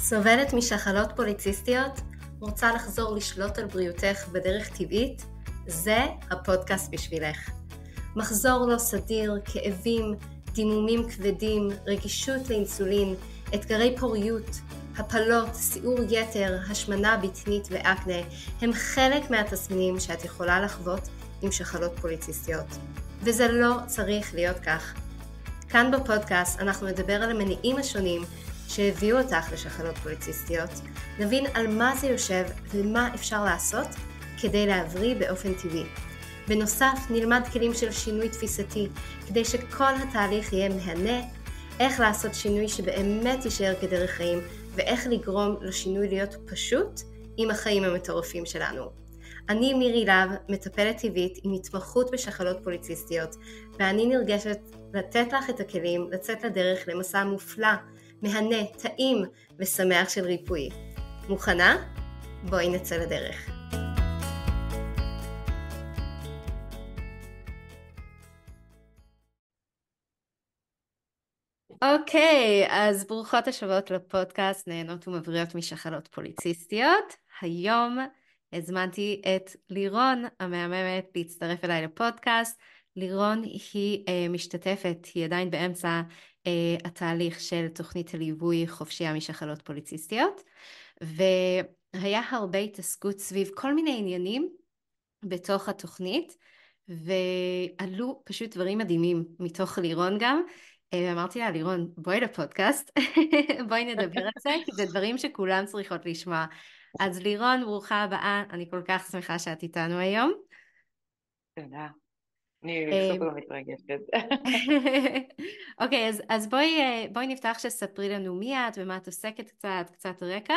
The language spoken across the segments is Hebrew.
סובלת משחלות פוליציסטיות? רוצה לחזור לשלוט על בריאותך בדרך טבעית? זה הפודקאסט בשבילך. מחזור לא סדיר, כאבים, דימומים כבדים, רגישות לאינסולין, אתגרי פוריות, הפלות, סיעור יתר, השמנה בטנית ואקנה, הם חלק מהתסמינים שאת יכולה לחוות עם שחלות פוליציסטיות. וזה לא צריך להיות כך. כאן בפודקאסט אנחנו נדבר על המניעים השונים שהביאו אותך לשחלות פוליציסטיות, נבין על מה זה יושב ומה אפשר לעשות כדי להבריא באופן טבעי. בנוסף נלמד כלים של שינוי תפיסתי כדי שכל התהליך יהיה מהנה, איך לעשות שינוי שבאמת יישאר כדרך חיים ואיך לגרום לשינוי להיות פשוט עם החיים המטורפים שלנו. אני מירי לב, מטפלת טבעית עם התמחות בשחלות פוליציסטיות, ואני נרגשת לתת לך את הכלים לצאת לדרך למסע מופלא, מהנה, טעים ושמח של ריפוי. מוכנה? בואי נצא לדרך. אוקיי, אז ברוכות השבות לפודקאסט נהנות ומבריאות משחלות פוליציסטיות. היום הזמנתי את לירון המהממת להצטרף אליי לפודקאסט. לירון היא משתתפת, היא עדיין באמצע התהליך של תוכנית הליווי חופשייה משחלות פוליציסטיות, והיה הרבה התעסקות סביב כל מיני עניינים בתוך התוכנית, ועלו פשוט דברים מדהימים מתוך לירון גם. אמרתי לה, לירון, בואי לפודקאסט, בואי נדבר על זה, כי זה דברים שכולם צריכות לשמוע. אז לירון, ברוכה הבאה, אני כל כך שמחה שאת איתנו היום. תודה, אני סופר מתרגשת. אוקיי, אז בואי נפתח שספרי לנו מי את ומה את עוסקת קצת רקע,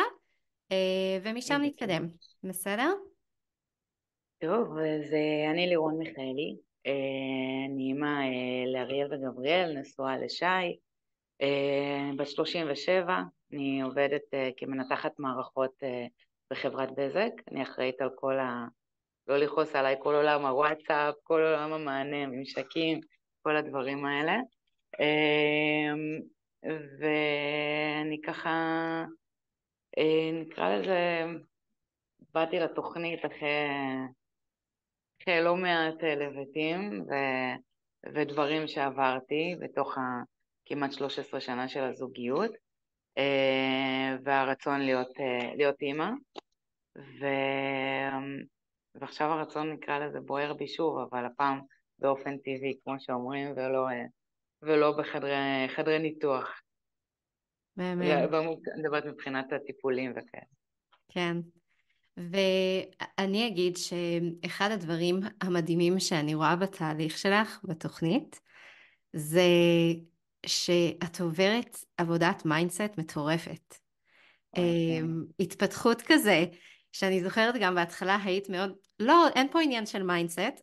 ומשם נתקדם, בסדר? טוב, אז אני לירון מיכאלי, אני אימא לאריאל וגבריאל, נשואה לשי, בת 37, אני עובדת כמנתחת מערכות בחברת בזק, אני אחראית על לא לכעוס עליי, כל עולם הוואטסאפ, כל עולם המענה, ממשקים, כל הדברים האלה. ואני ככה, נקרא לזה, באתי לתוכנית אחרי לא מעט לבטים ודברים שעברתי בתוך כמעט 13 שנה של הזוגיות, והרצון להיות אימא, ועכשיו הרצון נקרא לזה בוער בי שוב, אבל הפעם באופן טבעי, כמו שאומרים, ולא בחדרי ניתוח. מדברת מבחינת הטיפולים וכאלה. כן. ואני אגיד שאחד הדברים המדהימים שאני רואה בתהליך שלך, בתוכנית, זה שאת עוברת עבודת מיינדסט מטורפת. התפתחות כזה, שאני זוכרת גם בהתחלה היית מאוד, לא, אין פה עניין של מיינדסט.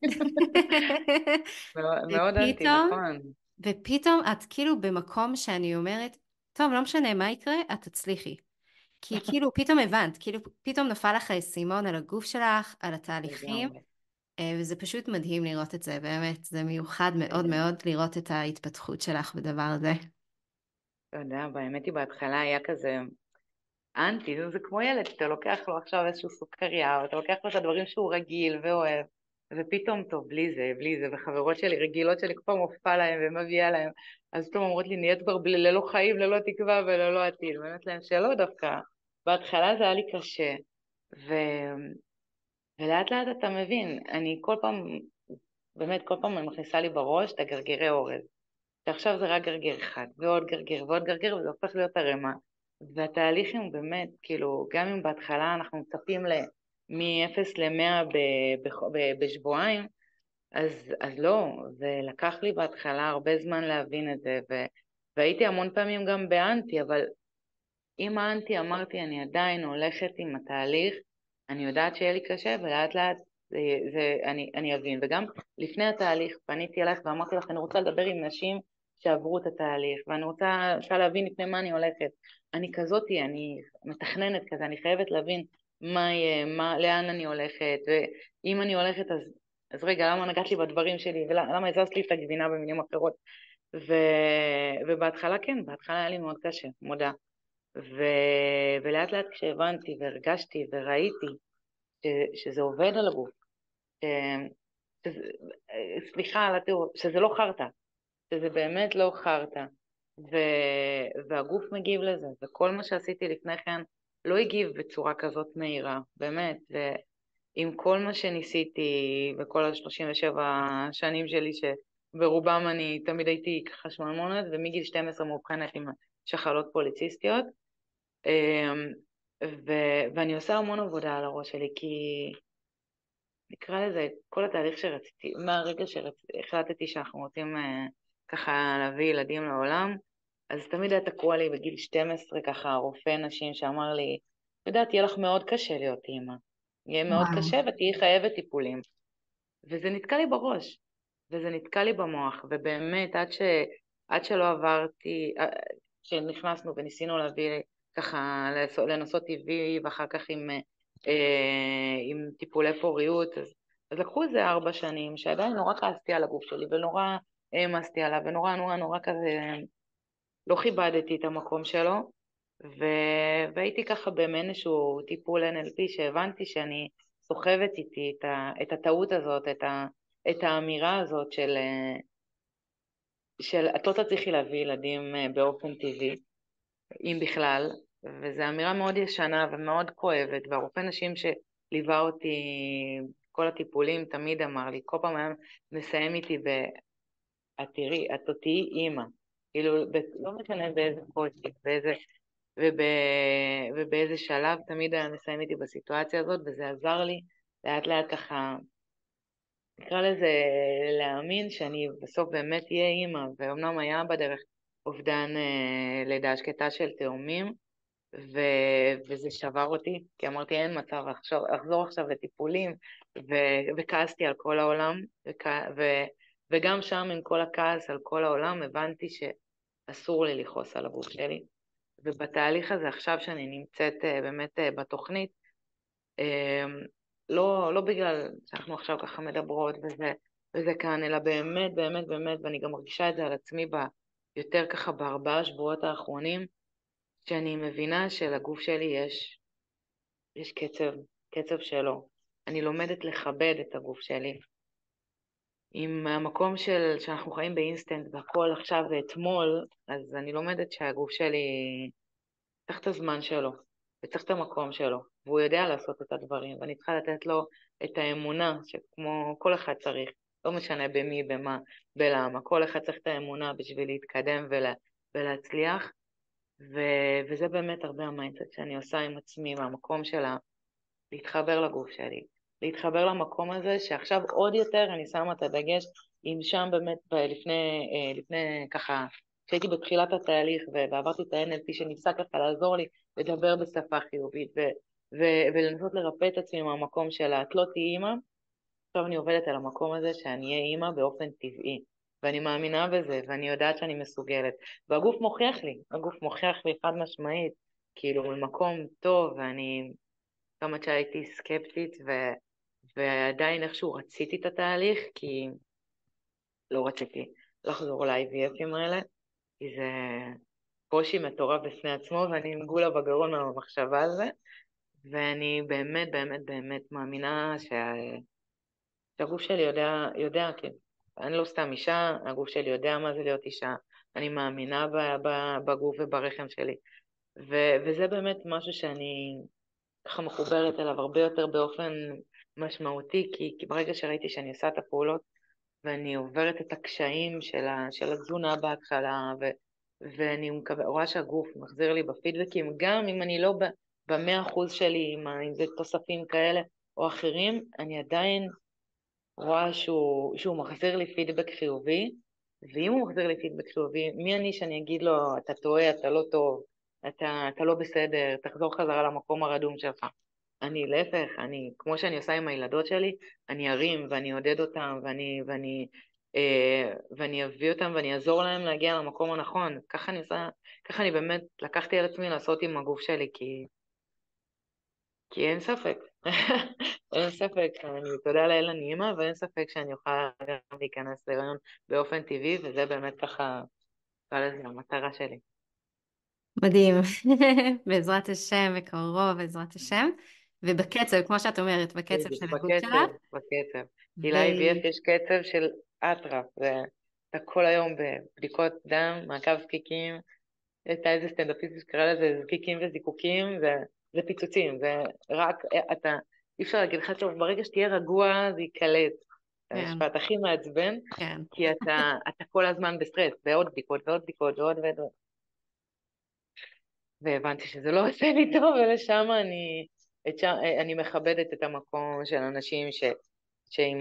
מאוד אנטי, נכון. ופתאום את כאילו במקום שאני אומרת, טוב, לא משנה מה יקרה, את תצליחי. כי כאילו פתאום הבנת, כאילו פתאום נפל לך סימון על הגוף שלך, על התהליכים, וזה פשוט מדהים לראות את זה, באמת, זה מיוחד מאוד מאוד לראות את ההתפתחות שלך בדבר הזה. תודה, באמת היא בהתחלה היה כזה אנטי, זה כמו ילד, אתה לוקח לו עכשיו איזשהו סוכריה, או אתה לוקח לו את הדברים שהוא רגיל ואוהב, ופתאום טוב, בלי זה, וחברות שלי, רגילות שלי, כל פעם מופה להם ומביאה להם, אז פתאום אומרות לי, נהיית כבר ללא חיים, ללא תקווה וללא עתיד, באמת להם שלא דווקא, בהתחלה זה היה לי קשה, ולאט לאט אתה מבין, אני כל פעם, באמת כל פעם אני מכניסה לי בראש את הגרגירי אורז, שעכשיו זה רק גרגר אחד, ועוד גרגר ועוד גרגר, וזה הופך להיות הרמה. והתהליך הוא באמת, כאילו, גם אם בהתחלה אנחנו מצפים מ-0 ל-100 בשבועיים, אז לא, ולקח לי בהתחלה הרבה זמן להבין את זה, והייתי המון פעמים גם באנטי, אבל עם האנטי אמרתי, אני עדיין הולכת עם התהליך, אני יודעת שיהיה לי קשה, ולאט לאט אני אבין. וגם לפני התהליך פניתי אלייך ואמרתי לך, אני רוצה לדבר עם נשים שעברו את התהליך, ואני רוצה להבין לפני מה אני הולכת. אני כזאתי, אני מתכננת כזה, אני חייבת להבין מה יהיה, לאן אני הולכת, ואם אני הולכת אז רגע, למה נגעת לי בדברים שלי, ולמה הזזת לי את הגבינה במילים אחרות. ובהתחלה כן, בהתחלה היה לי מאוד קשה, מודה. ולאט לאט כשהבנתי והרגשתי וראיתי שזה עובד על הגוף, ש- שזה, סליחה על התיאור, שזה לא חרטא, שזה באמת לא חרטא, והגוף מגיב לזה, וכל מה שעשיתי לפני כן לא הגיב בצורה כזאת מהירה, באמת, ועם כל מה שניסיתי, וכל ה-37 שנים שלי, שברובם אני תמיד הייתי ככה שמנמונת, ומגיל 12 מאובחנת עם שחלות פוליציסטיות, ואני עושה המון עבודה על הראש שלי, כי נקרא לזה, כל התהליך שרציתי, מהרגע שהחלטתי שאנחנו רוצים ככה להביא ילדים לעולם, אז תמיד היה תקוע לי בגיל 12 ככה רופא נשים שאמר לי, יודעת, יהיה לך מאוד קשה להיות אימא, יהיה מאוד וואו. קשה ותהיי חייבת טיפולים. וזה נתקע לי בראש, וזה נתקע לי במוח, ובאמת עד שלא עברתי, כשנכנסנו וניסינו להביא ככה, לנסות טבעי, ואחר כך עם טיפולי פוריות, אז לקחו איזה 4 שנים, שעדיין נורא כעסתי על הגוף שלי, ונורא העמסתי עליו, ונורא נורא נורא כזה, לא כיבדתי את המקום שלו, והייתי ככה במין איזשהו טיפול NLP, שהבנתי שאני סוחבת איתי את הטעות הזאת, את האמירה הזאת של את לא תצליחי להביא ילדים באופן טבעי, אם בכלל, וזו אמירה מאוד ישנה ומאוד כואבת, והרופא נשים שליווה אותי כל הטיפולים תמיד אמר לי, כל פעם היה מסיים איתי את תראי, את תהיי אימא, כאילו, לא משנה באיזה קושי, וב, ובאיזה שלב תמיד היה מסיים איתי בסיטואציה הזאת, וזה עזר לי לאט לאט ככה, נקרא לזה להאמין שאני בסוף באמת אהיה אימא, ואומנם היה בדרך אובדן לידה שקטה של תאומים, וזה שבר אותי, כי אמרתי אין מצב לחזור עכשיו לטיפולים, וכעסתי על כל העולם, וגם שם עם כל הכעס על כל העולם הבנתי שאסור לי לכעוס על הגוף שלי, ובתהליך הזה עכשיו שאני נמצאת באמת בתוכנית, לא בגלל שאנחנו עכשיו ככה מדברות וזה כאן, אלא באמת באמת באמת, ואני גם מרגישה את זה על עצמי יותר ככה ב4 שבועות האחרונים, שאני מבינה שלגוף שלי יש קצב שלו. אני לומדת לכבד את הגוף שלי. עם המקום שאנחנו חיים באינסטנט והכל עכשיו ואתמול, אז אני לומדת שהגוף שלי צריך את הזמן שלו, וצריך את המקום שלו, והוא יודע לעשות את הדברים, ואני צריכה לתת לו את האמונה, שכמו כל אחד צריך, לא משנה במי, במה, בלמה, כל אחד צריך את האמונה בשביל להתקדם ולהצליח, וזה באמת הרבה המיינדסט שאני עושה עם עצמי, מהמקום שלה, להתחבר לגוף שלי, להתחבר למקום הזה, שעכשיו עוד יותר אני שמה את הדגש, אם שם באמת לפני ככה, כשהייתי בתחילת התהליך ועברתי את ה-NLP שניסה ככה לעזור לי לדבר בשפה חיובית ולנסות לרפא את עצמי מהמקום של את לא תהיי אימא, עכשיו אני עובדת על המקום הזה שאני אהיה אימא באופן טבעי, ואני מאמינה בזה, ואני יודעת שאני מסוגלת, והגוף מוכיח לי, הגוף מוכיח לי חד משמעית, כאילו ממקום טוב, ואני כמה שהייתי סקפטית, ועדיין איכשהו רציתי את התהליך, כי לא רציתי לחזור ל-IVFים האלה, כי זה קושי מטורף בפני עצמו, ואני עם גולה בגרון מהמחשבה על זה, ואני באמת באמת באמת מאמינה שהגוף שלי יודע, כן, אני לא סתם אישה, הגוף שלי יודע מה זה להיות אישה, אני מאמינה בגוף וברחם שלי, וזה באמת משהו שאני ככה מחוברת אליו הרבה יותר באופן משמעותי, כי ברגע שראיתי שאני עושה את הפעולות, ואני עוברת את הקשיים של התזונה בהתחלה, ואני רואה שהגוף מחזיר לי בפידבקים, גם אם אני לא ב100% שלי, אם זה תוספים כאלה או אחרים, אני עדיין רואה שהוא מחזיר לי פידבק חיובי, ואם הוא מחזיר לי פידבק חיובי, מי אני שאני אגיד לו, אתה טועה, אתה לא טוב, אתה לא בסדר, תחזור חזרה למקום הרדום שלך. אני להפך, כמו שאני עושה עם הילדות שלי, אני ארים ואני אעודד אותם, ואני אביא אותם ואני אעזור להם להגיע למקום הנכון. ככה אני עושה, ככה אני באמת לקחתי על עצמי לעשות עם הגוף שלי, כי אין ספק, אין ספק, תודה לאל אני אימא, ואין ספק שאני אוכל גם להיכנס להיריון באופן טבעי, וזה באמת ככה, נקרא לזה המטרה שלי. מדהים. בעזרת השם, בקרוב, בעזרת השם. ובקצב, כמו שאת אומרת, בקצב של הגוף שלך. בקצב. כי ל-IVF ו... יש קצב של אטרף, ואתה כל היום בבדיקות דם, מעקב זקיקים, הייתה איזה סטנדאפיסט שקרא לזה זקיקים וזיקוקים, זה פיצוצים, זה רק, אי אפשר להגיד לך, טוב, ברגע שתהיה רגוע זה ייקלט. זה כן, המשפט הכי מעצבן, כן. כי אתה כל הזמן בסטרס, ועוד בדיקות ועוד בדיקות ועוד ועוד. והבנתי שזה לא עושה לי טוב, ולשם אני מכבדת את המקום של אנשים שעם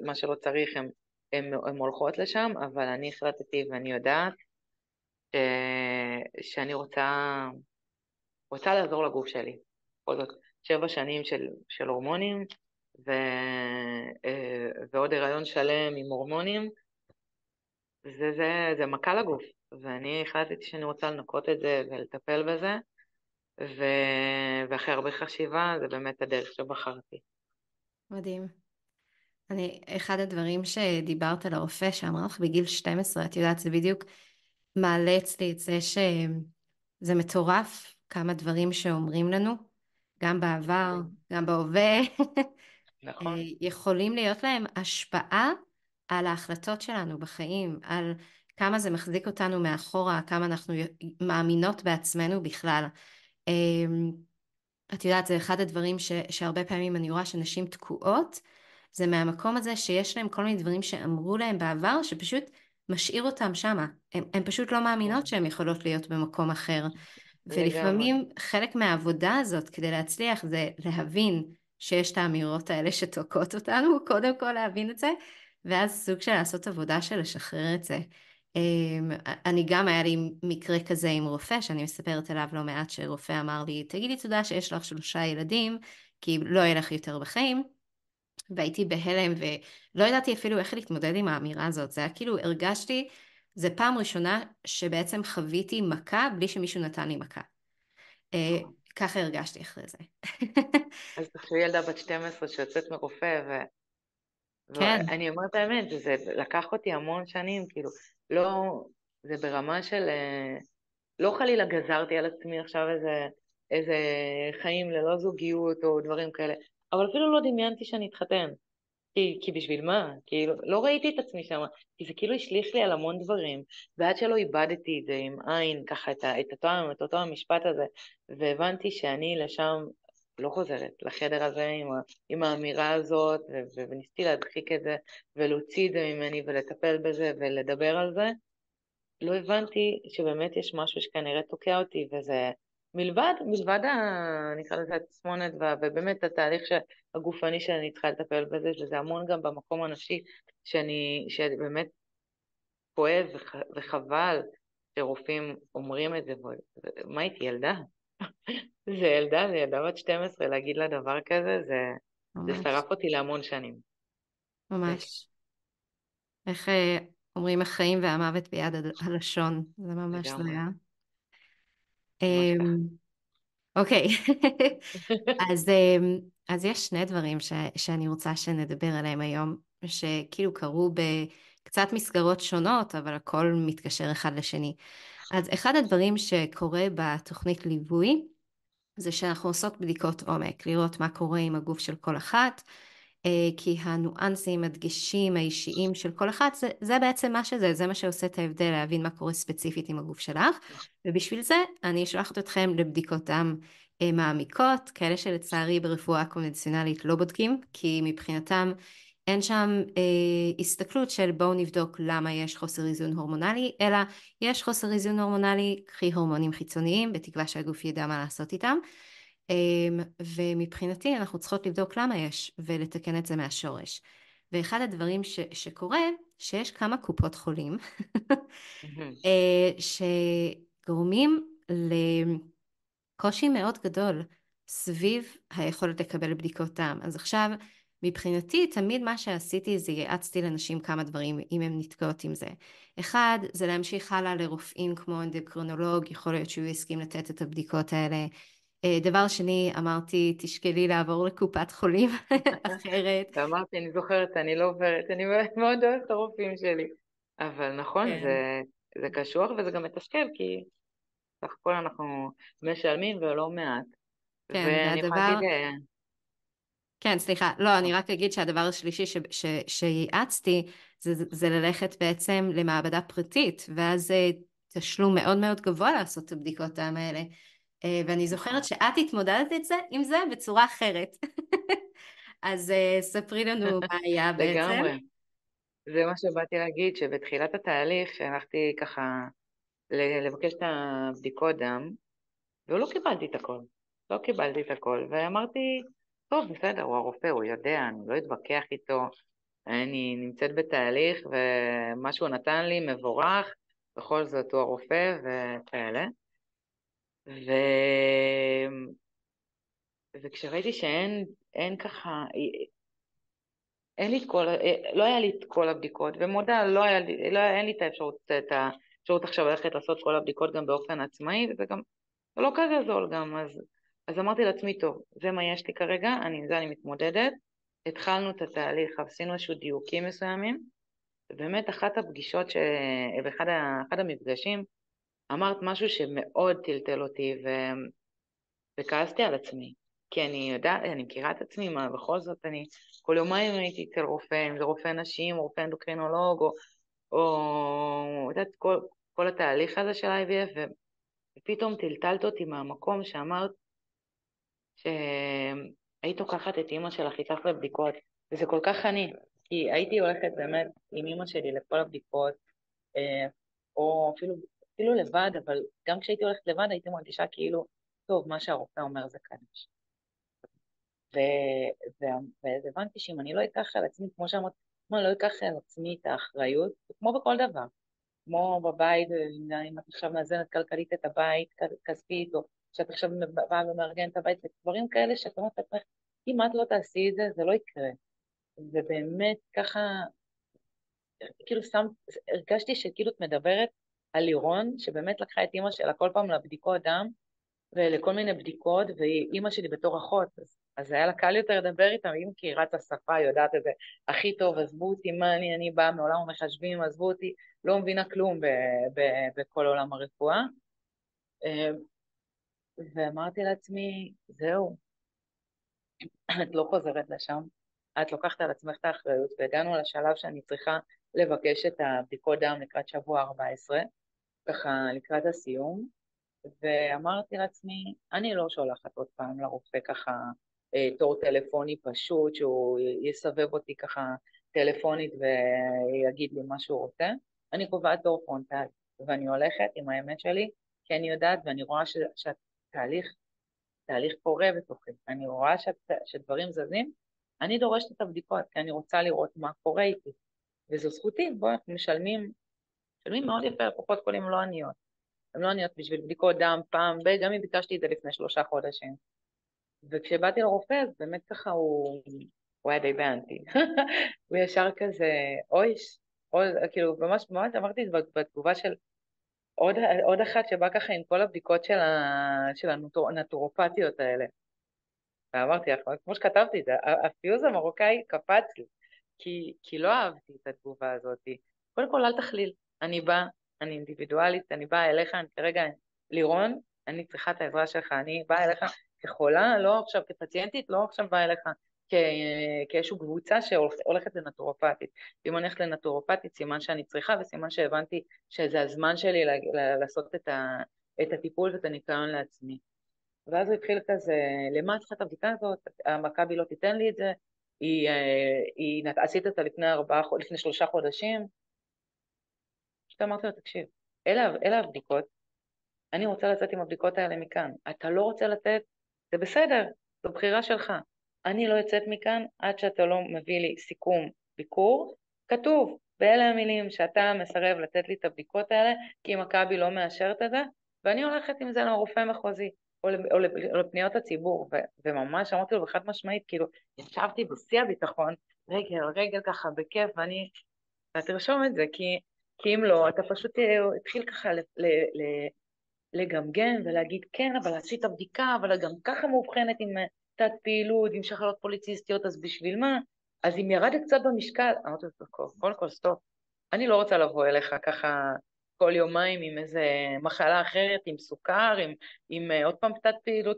מה שלא צריך הם הולכות לשם, אבל אני החלטתי ואני יודעת שאני רוצה לעזור לגוף שלי. בכל זאת, 7 שנים של הורמונים, ו, ועוד הריון שלם עם הורמונים, זה מכה לגוף, ואני החלטתי שאני רוצה לנקות את זה ולטפל בזה, ואחרי הרבה חשיבה זה באמת הדרך שבחרתי. מדהים. אחד הדברים שדיברת על הרופא שאמר לך בגיל 12, את יודעת, זה בדיוק מעלה אצלי את זה שזה מטורף כמה דברים שאומרים לנו, גם בעבר, גם בהווה, נכון, יכולים להיות להם השפעה על ההחלטות שלנו בחיים, על כמה זה מחזיק אותנו מאחורה, כמה אנחנו מאמינות בעצמנו בכלל. את יודעת, זה אחד הדברים שהרבה פעמים אני רואה שנשים תקועות, זה מהמקום הזה שיש להם כל מיני דברים שאמרו להם בעבר, שפשוט משאיר אותם שמה. הם פשוט לא מאמינות שהן יכולות להיות במקום אחר. לגמרי. ולפעמים חלק מהעבודה הזאת כדי להצליח זה להבין שיש את האמירות האלה שתוקעות אותנו, קודם כל להבין את זה, ואז סוג של לעשות עבודה של לשחרר את זה. אני גם היה לי מקרה כזה עם רופא, שאני מספרת עליו לא מעט, שרופא אמר לי, תגידי תודה שיש לך 3 ילדים, כי לא יהיה לך יותר בחיים, והייתי בהלם ולא ידעתי אפילו איך להתמודד עם האמירה הזאת, זה היה כאילו הרגשתי, זה פעם ראשונה שבעצם חוויתי מכה בלי שמישהו נתן לי מכה. ככה הרגשתי אחרי זה. אז תחשבי ילדה בת 12 שיוצאת מרופא, כן, ואני אומרת האמת, זה לקח אותי המון שנים, כאילו, לא, זה ברמה של, לא חלילה גזרתי על עצמי עכשיו איזה חיים ללא זוגיות או דברים כאלה, אבל אפילו לא דמיינתי שאני אתחתן. כי בשביל מה? כאילו, לא ראיתי את עצמי שם, כי זה כאילו השליך לי על המון דברים, ועד שלא איבדתי את זה עם עין, ככה את אותו המשפט הזה, והבנתי שאני לשם לא חוזרת, לחדר הזה עם האמירה הזאת, וניסיתי להדחיק את זה, ולהוציא את זה ממני, ולטפל בזה, ולדבר על זה, לא הבנתי שבאמת יש משהו שכנראה תוקע אותי, וזה מלבד נקרא לזה התסמונת, ובאמת התהליך הגופני שאני צריכה לטפל בזה, שזה המון גם במקום הנפשי, שבאמת כואב וחבל שרופאים אומרים את זה, מה הייתי, ילדה? זה ילדה בת 12, להגיד לה דבר כזה, זה ממש, שרף אותי להמון שנים. ממש. איך אומרים החיים והמוות ביד הלשון, זה ממש זה לגמרי, היה. ממש ככה. אמ, אוקיי, אז, אז יש 2 דברים שאני רוצה שנדבר עליהם היום, שכאילו קרו בקצת מסגרות שונות, אבל הכל מתקשר אחד לשני. אז אחד הדברים שקורה בתוכנית ליווי, זה שאנחנו עושות בדיקות עומק, לראות מה קורה עם הגוף של כל אחת, כי הניואנסים, הדגשים האישיים של כל אחת, זה בעצם מה שזה, זה מה שעושה את ההבדל, להבין מה קורה ספציפית עם הגוף שלך, ובשביל זה אני אשלחת אתכם לבדיקות דם מעמיקות, כאלה שלצערי ברפואה קונבנציונלית לא בודקים, כי מבחינתם אין שם הסתכלות של בואו נבדוק למה יש חוסר איזון הורמונלי, אלא יש חוסר איזון הורמונלי, קחי הורמונים חיצוניים, בתקווה שהגוף ידע מה לעשות איתם. ומבחינתי אנחנו צריכות לבדוק למה יש ולתקן את זה מהשורש. ואחד הדברים שקורה, שיש כמה קופות חולים שגורמים לקושי מאוד גדול סביב היכולת לקבל בדיקות דם. אז עכשיו מבחינתי תמיד מה שעשיתי זה יעצתי לנשים כמה דברים אם הן נתקעות עם זה. אחד זה להמשיך הלאה לרופאים כמו אנדוקרינולוג, יכול להיות שהוא יסכים לתת את הבדיקות האלה. דבר שני, אמרתי, תשקלי לעבור לקופת חולים אחרת. ואמרתי, אני זוכרת, אני לא עוברת, אני מאוד אוהבת את הרופאים שלי. אבל נכון, כן. זה קשוח וזה גם מתסכל, כי סך הכל אנחנו משלמים ולא מעט. כן, ואני יכולה והדבר, להגיד, כן, סליחה, לא, אני רק אגיד שהדבר השלישי שייעצתי, זה ללכת בעצם למעבדה פרטית, ואז זה תשלום מאוד מאוד גבוה לעשות את הבדיקות דם האלה. ואני זוכרת נכון, שאת התמודדת עם זה בצורה אחרת. אז ספרי לנו מה היה בעצם. לגמרי. זה מה שבאתי להגיד, שבתחילת התהליך הלכתי ככה לבקש את הבדיקות דם, ולא קיבלתי את הכל. לא קיבלתי את הכל, ואמרתי, טוב, בסדר, הוא הרופא, הוא יודע, אני לא אתווכח איתו, אני נמצאת בתהליך, ומה שהוא נתן לי מבורך, בכל זאת הוא הרופא וכאלה. ו... וכשראיתי אין ככה, אין לי את כל, לא היה לי את כל הבדיקות, ומודה, אין לי את האפשרות עכשיו ללכת לעשות כל הבדיקות גם באופן עצמאי, וזה גם זה לא כזה זול גם, אז אמרתי לעצמי, טוב, זה מה יש לי כרגע, עם זה אני מתמודדת, התחלנו את התהליך, עשינו איזשהו דיוקים מסוימים, ובאמת אחת הפגישות, אחד המפגשים, אמרת משהו שמאוד טלטל אותי, וכעסתי על עצמי, כי אני יודעת, אני מכירה את עצמי, מה בכל זאת אני, כל יומיים הייתי אצל רופא, אם זה רופא נשים, רופא אנדוקרינולוג, או יודעת, כל התהליך הזה של IVF, ופתאום טלטלת אותי מהמקום שאמרת שהיית לוקחת את אימא שלך איתך לבדיקות, וזה כל כך אני, כי הייתי הולכת באמת עם אימא שלי לכל הבדיקות, או אפילו לבד, אבל גם כשהייתי הולכת לבד הייתי מרגישה כאילו, טוב, מה שהרופא אומר זה קדוש. והבנתי שאם אני לא אקח על עצמי, כמו שאמרת, אם אני לא אקח על עצמי את האחריות, זה כמו בכל דבר, כמו בבית, אם את עכשיו מאזנת כלכלית את הבית, כספית, או שאת עכשיו באה ומארגנת את הבית, ודברים כאלה שאת אומרת לעצמך, אם את לא תעשי את זה, זה לא יקרה. ובאמת ככה, כאילו הרגשתי שכאילו את מדברת על לירון, שבאמת לקחה את אימא שלה כל פעם לבדיקות דם, ולכל מיני בדיקות, ואימא שלי בתור אחות, אז היה לה קל יותר לדבר איתם, היא מכירה את השפה, היא יודעת את זה הכי טוב, עזבו אותי, מה אני באה מעולם המחשבים, עזבו אותי, לא מבינה כלום בכל עולם הרפואה. ואמרתי לעצמי, זהו, את לא חוזרת לשם, את לוקחת על עצמך את האחריות, והגענו לשלב שאני צריכה לבקש את הבדיקות דם לקראת שבוע 14, ככה לקראת הסיום, ואמרתי לעצמי, אני לא שולחת עוד פעם לרופא ככה תור טלפוני פשוט, שהוא יסבב אותי ככה טלפונית ויגיד לי מה שהוא רוצה, אני קובעת תור פרונטלי, ואני הולכת עם האמת שלי, כי אני יודעת ואני רואה שהתהליך תהליך קורה בתוכי, אני רואה שדברים זזים, אני דורשת את הבדיקות, כי אני רוצה לראות מה קורה איתי, וזו זכותי, בואו אנחנו משלמים מאוד יפה, הקופות חולים לא עניות. הן לא עניות בשביל בדיקות דם פעם, וגם אם ביקשתי את זה לפני 3 חודשים. וכשבאתי לרופא, אז באמת ככה הוא היה די באנטי. הוא ישר כזה, אויש, כאילו ממש ממש אמרתי את זה בתגובה של עוד אחת שבאה ככה עם כל הבדיקות של הנטורופתיות האלה. ואמרתי לך, כמו שכתבתי את זה, הפיוז המרוקאי קפץ לי, כי לא אהבתי את התגובה הזאת. קודם כל, אל תכליל. אני באה, אני אינדיבידואלית, אני באה אליך, אני כרגע, לירון, אני צריכה את העזרה שלך, אני באה אליך כחולה, לא עכשיו כפציינטית, לא עכשיו באה אליך כאיזושהי קבוצה שהולכת לנטורופתית. ואם אני הולכת לנטורופתית, סימן שאני צריכה, וסימן שהבנתי שזה הזמן שלי לעשות את הטיפול ואת הניקיון לעצמי. ואז הוא התחיל כזה, למה את צריכה את הבדיקה הזאת? המכבי לא תיתן לי את זה, עשית אותה לפני 3 חודשים. פשוט אמרתי לו, תקשיב, אלה הבדיקות, אני רוצה לצאת עם הבדיקות האלה מכאן. אתה לא רוצה לצאת, זה בסדר, זו בחירה שלך. אני לא יוצאת מכאן עד שאתה לא מביא לי סיכום ביקור, כתוב, באלה המילים שאתה מסרב לתת לי את הבדיקות האלה, כי מכבי לא מאשרת את זה, ואני הולכת עם זה לרופא מחוזי. או לפניות הציבור, וממש אמרתי לו בחד משמעית, כאילו, ישבתי בשיא הביטחון, רגל, רגל ככה, בכיף, תרשום את זה, כי אם לא, אתה פשוט התחיל ככה לגמגם ולהגיד, כן, אבל עשית בדיקה, אבל גם ככה מאובחנת עם תת פעילות, עם שחלות פוליציסטיות, אז בשביל מה? אז אם ירדת קצת במשקל, אמרתי לו, קודם כל, סטופ, אני לא רוצה לבוא אליך ככה, כל יומיים עם איזה מחלה אחרת, עם סוכר, עם עוד פעם תת פעילות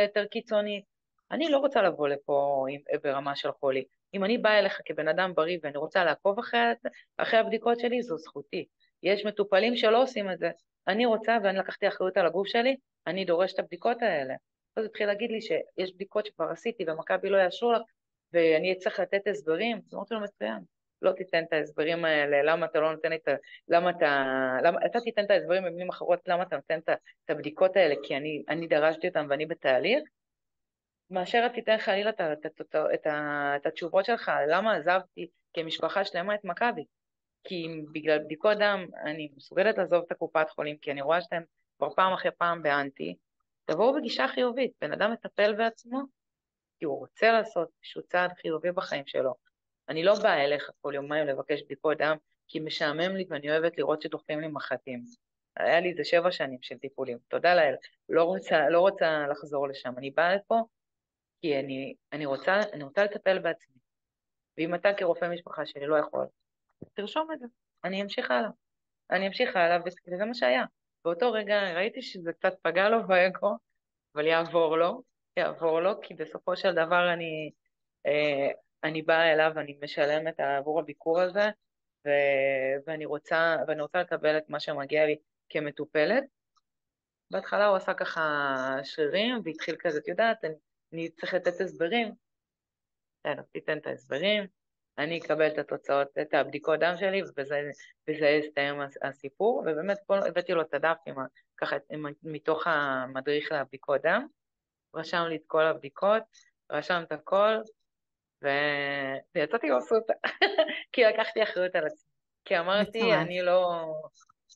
יותר קיצונית. אני לא רוצה לבוא לפה ברמה של חולי. אם אני באה אליך כבן אדם בריא ואני רוצה לעקוב אחרי הבדיקות שלי, זו זכותי. יש מטופלים שלא עושים את זה. אני רוצה, ואני לקחתי אחריות על הגוף שלי, אני דורש את הבדיקות האלה. אז התחיל להגיד לי שיש בדיקות שכבר עשיתי ומכבי לא יאשרו לך, ואני צריך לתת הסברים. אז אמרתי לו, מצוין, לא תיתן את ההסברים האלה, למה אתה לא נותן אתה תיתן את ההסברים במילים אחרות, למה אתה נותן את הבדיקות האלה, כי אני דרשתי אותם ואני בתהליך, מאשר תיתן חלילה את התשובות שלך, למה עזבתי כמשפחה שלמה את מכבי. כי בגלל בדיקות דם אני מסוגלת לעזוב את הקופת חולים, כי אני רואה שאתם כבר פעם אחרי פעם באנטי, תבואו בגישה חיובית, בן אדם מטפל בעצמו, כי הוא רוצה לעשות איזשהו צעד חיובי בחיים שלו. אני לא באה אליך כל יומיים לבקש בדיקות דם, כי משעמם לי ואני אוהבת לראות שדוחפים לי מחטים. היה לי איזה 7 שנים של טיפולים, תודה לאל, לא רוצה לחזור לשם. אני באה לפה כי אני רוצה לטפל בעצמי. ואם אתה כרופא משפחה שלי לא יכול, תרשום את זה, אני אמשיך הלאה. אני אמשיך הלאה, וזה מה שהיה. באותו רגע ראיתי שזה קצת פגע לו באגו, אבל יעבור לו, כי בסופו של דבר אני באה אליו, אני משלמת עבור הביקור הזה, ו, ואני רוצה לקבל את מה שמגיע לי כמטופלת. בהתחלה הוא עשה ככה שרירים, והתחיל כזה, את יודעת, אני צריך לתת הסברים, תיתן את ההסברים, אני אקבל את התוצאות, את הבדיקות דם שלי, ובזה יסתיים הסיפור, ובאמת פה הבאתי לו את הדף ככה, מתוך המדריך לבדיקות דם, רשם לי את כל הבדיקות, רשם את הכל, ויצאתי מבסוטה, כי לקחתי אחריות על עצמי. כי אמרתי, מטורף. אני